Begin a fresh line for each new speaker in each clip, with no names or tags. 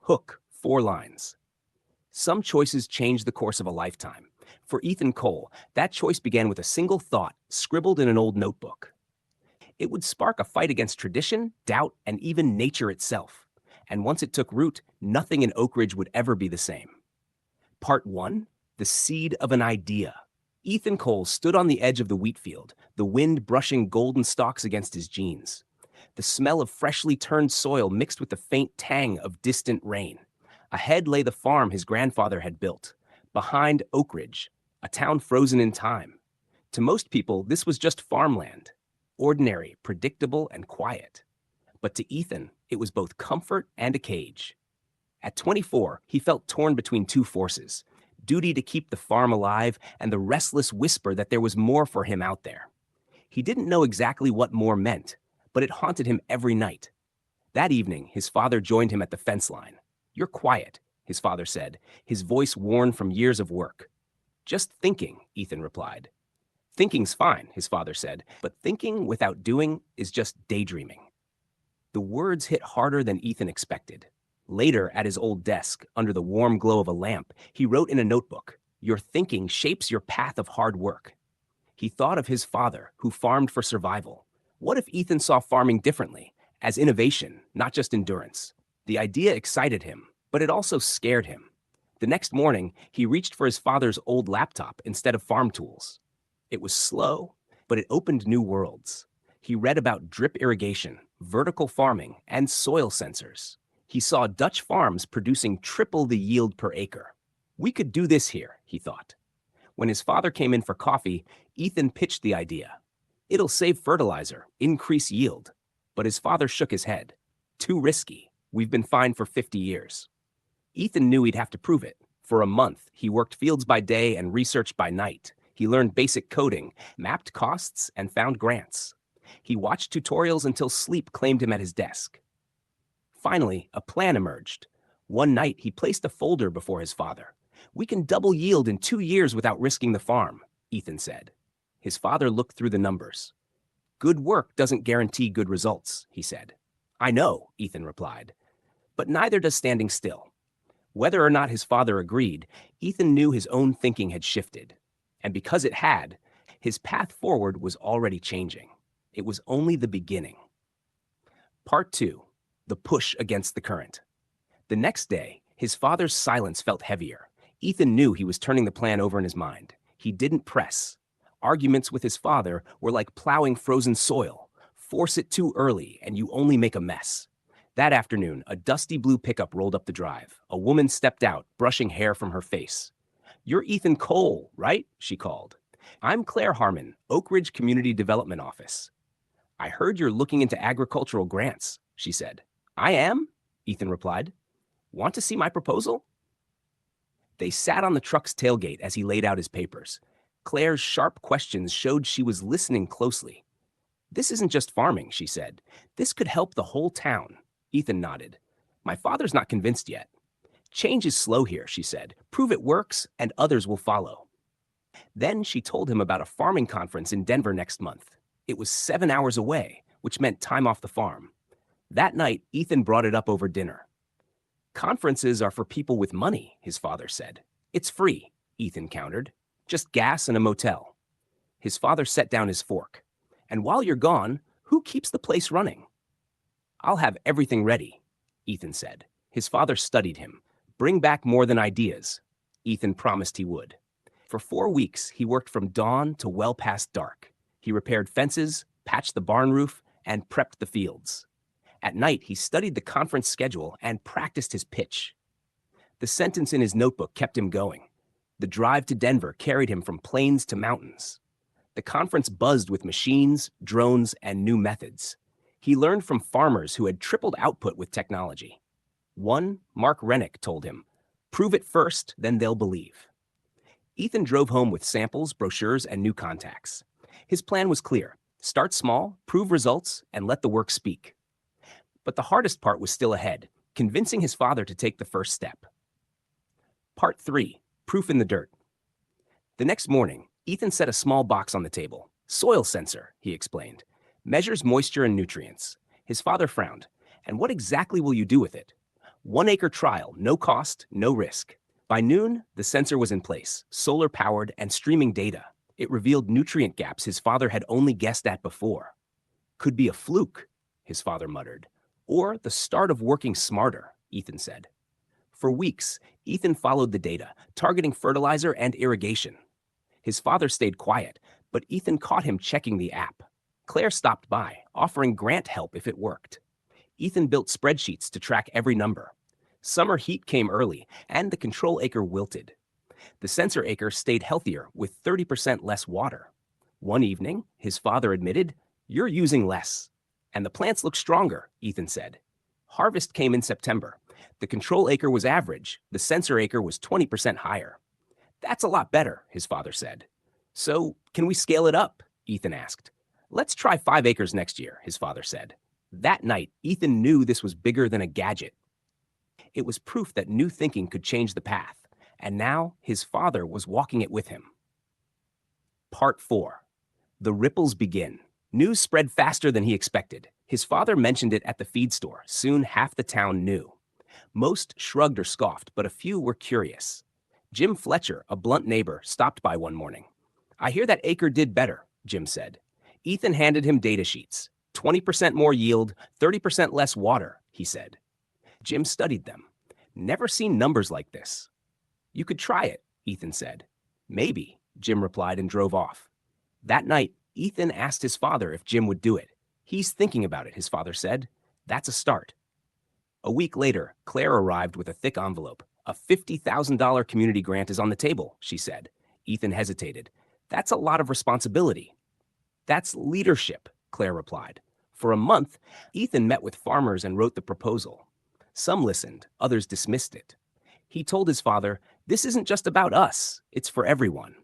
Hook, 4 lines. Some choices change the course of a lifetime. For Ethan Cole, that choice began with a single thought scribbled in an old notebook. It would spark a fight against tradition, doubt, and even nature itself. And once it took root, nothing in Oak Ridge would ever be the same. Part 1. The Seed of an Idea. Ethan Cole stood on the edge of the wheat field, the wind brushing golden stalks against his jeans. The smell of freshly turned soil mixed with the faint tang of distant rain. Ahead lay the farm his grandfather had built. Behind, Oak Ridge, a town frozen in time. To most people, this was just farmland. Ordinary, predictable, and quiet. But to Ethan, it was both comfort and a cage. At 24, he felt torn between two forces: duty to keep the farm alive and the restless whisper that there was more for him out there. He didn't know exactly what more meant, but it haunted him every night. That evening, his father joined him at the fence line. "You're quiet," his father said, his voice worn from years of work. "Just thinking," Ethan replied. "Thinking's fine," his father said, "but thinking without doing is just daydreaming." The words hit harder than Ethan expected. Later, at his old desk, under the warm glow of a lamp, he wrote in a notebook, "Your thinking shapes your path of hard work." He thought of his father, who farmed for survival. What if Ethan saw farming differently, as innovation, not just endurance? The idea excited him, but it also scared him. The next morning, he reached for his father's old laptop instead of farm tools. It was slow, but it opened new worlds. He read about drip irrigation, vertical farming, and soil sensors. He saw Dutch farms producing triple the yield per acre. "We could do this here," he thought. When his father came in for coffee, Ethan pitched the idea. "It'll save fertilizer, increase yield." But his father shook his head. "Too risky. We've been fine for 50 years. Ethan knew he'd have to prove it. For a month, he worked fields by day and researched by night. He learned basic coding, mapped costs, and found grants. He watched tutorials until sleep claimed him at his desk. Finally, a plan emerged. One night, he placed a folder before his father. "We can double yield in 2 years without risking the farm," Ethan said. His father looked through the numbers. "Good work doesn't guarantee good results," he said. "I know," Ethan replied. "But neither does standing still." Whether or not his father agreed, Ethan knew his own thinking had shifted. And because it had, his path forward was already changing. It was only the beginning. Part 2. The Push Against the Current. The next day, his father's silence felt heavier. Ethan knew he was turning the plan over in his mind. He didn't press. Arguments with his father were like plowing frozen soil. Force it too early, and you only make a mess. That afternoon, a dusty blue pickup rolled up the drive. A woman stepped out, brushing hair from her face. "You're Ethan Cole, right?" she called. "I'm Claire Harmon, Oak Ridge Community Development Office." "I heard you're looking into agricultural grants," she said. "I am," Ethan replied. "Want to see my proposal?" They sat on the truck's tailgate as he laid out his papers. Claire's sharp questions showed she was listening closely. "This isn't just farming," she said. "This could help the whole town." Ethan nodded. "My father's not convinced yet." "Change is slow here," she said. "Prove it works, and others will follow." Then she told him about a farming conference in Denver next month. It was 7 hours away, which meant time off the farm. That night, Ethan brought it up over dinner. "Conferences are for people with money," his father said. "It's free," Ethan countered. "Just gas and a motel." His father set down his fork. "And while you're gone, who keeps the place running?" "I'll have everything ready," Ethan said. His father studied him. "Bring back more than ideas." Ethan promised he would. For 4 weeks, he worked from dawn to well past dark. He repaired fences, patched the barn roof, and prepped the fields. At night, he studied the conference schedule and practiced his pitch. The sentence in his notebook kept him going. The drive to Denver carried him from plains to mountains. The conference buzzed with machines, drones, and new methods. He learned from farmers who had tripled output with technology. One, Mark Rennick, told him, "Prove it first, then they'll believe." Ethan drove home with samples, brochures, and new contacts. His plan was clear: start small, prove results, and let the work speak. But the hardest part was still ahead, convincing his father to take the first step. Part 3. Proof in the dirt. The next morning, Ethan set a small box on the table. "Soil sensor," he explained. "Measures moisture and nutrients." His father frowned. "And what exactly will you do with it?" 1 acre trial, no cost, no risk. By noon, the sensor was in place, solar powered and streaming data. It revealed nutrient gaps his father had only guessed at before. Could be a fluke, his father muttered. Or the start of working smarter, Ethan said. For weeks, Ethan followed the data, targeting fertilizer and irrigation. His father stayed quiet, but Ethan caught him checking the app. Claire stopped by, offering grant help if it worked. Ethan built spreadsheets to track every number. Summer heat came early, and the control acre wilted. The sensor acre stayed healthier with 30% less water. One evening, his father admitted, "You're using less." And the plants look stronger, Ethan said. Harvest came in September. The control acre was average, the sensor acre was 20% higher. That's a lot better, his father said. So, can we scale it up? Ethan asked. Let's try 5 acres next year, his father said. That night, Ethan knew this was bigger than a gadget. It was proof that new thinking could change the path, and now his father was walking it with him. Part 4. The ripples begin. News spread faster than he expected. His father mentioned it at the feed store. Soon half the town knew. Most shrugged or scoffed, but a few were curious. Jim Fletcher, a blunt neighbor, stopped by one morning. "I hear that acre did better," Jim said. Ethan handed him data sheets. 20% more yield, 30% less water, he said. Jim studied them. Never seen numbers like this. "You could try it," Ethan said. "Maybe," Jim replied and drove off. That night, Ethan asked his father if Jim would do it. "He's thinking about it," his father said. "That's a start." A week later, Claire arrived with a thick envelope. "A $50,000 community grant is on the table," she said. Ethan hesitated. "That's a lot of responsibility." "That's leadership," Claire replied. For a month, Ethan met with farmers and wrote the proposal. Some listened, others dismissed it. He told his father, "This isn't just about us, it's for everyone."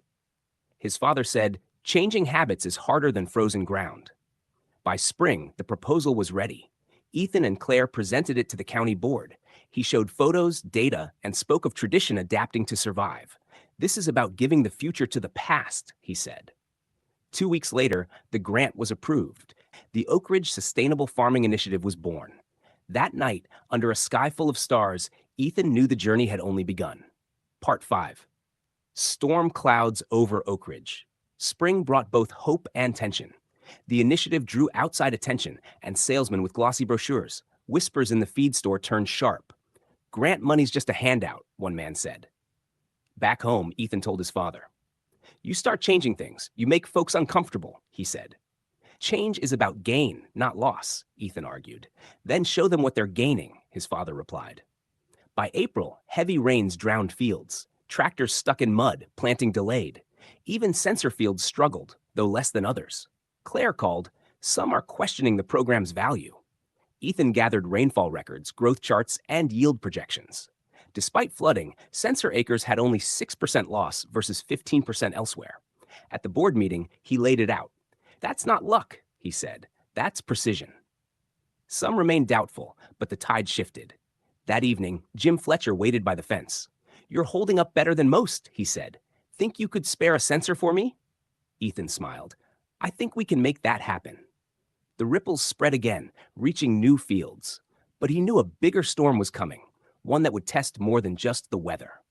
His father said, "Changing habits is harder than frozen ground." By spring, the proposal was ready. Ethan and Claire presented it to the county board. He showed photos, data, and spoke of tradition adapting to survive. "This is about giving the future to the past," he said. 2 weeks later, the grant was approved. The Oak Ridge Sustainable Farming Initiative was born. That night, under a sky full of stars, Ethan knew the journey had only begun. Part 5. Storm clouds over Oak Ridge. Spring brought both hope and tension. The initiative drew outside attention, and salesmen with glossy brochures. Whispers in the feed store turned sharp. "Grant money's just a handout," one man said. Back home, Ethan told his father. "You start changing things, you make folks uncomfortable," he said. "Change is about gain, not loss," Ethan argued. "Then show them what they're gaining," his father replied. By April, heavy rains drowned fields. Tractors stuck in mud, planting delayed. Even sensor fields struggled, though less than others. Claire called, "Some are questioning the program's value." Ethan gathered rainfall records, growth charts, and yield projections. Despite flooding, sensor acres had only 6% loss versus 15% elsewhere. At the board meeting, he laid it out. "That's not luck," he said. "That's precision." Some remained doubtful, but the tide shifted. That evening, Jim Fletcher waited by the fence. "You're holding up better than most," he said. "Think you could spare a sensor for me?" Ethan smiled. "I think we can make that happen." The ripples spread again, reaching new fields. But he knew a bigger storm was coming, one that would test more than just the weather.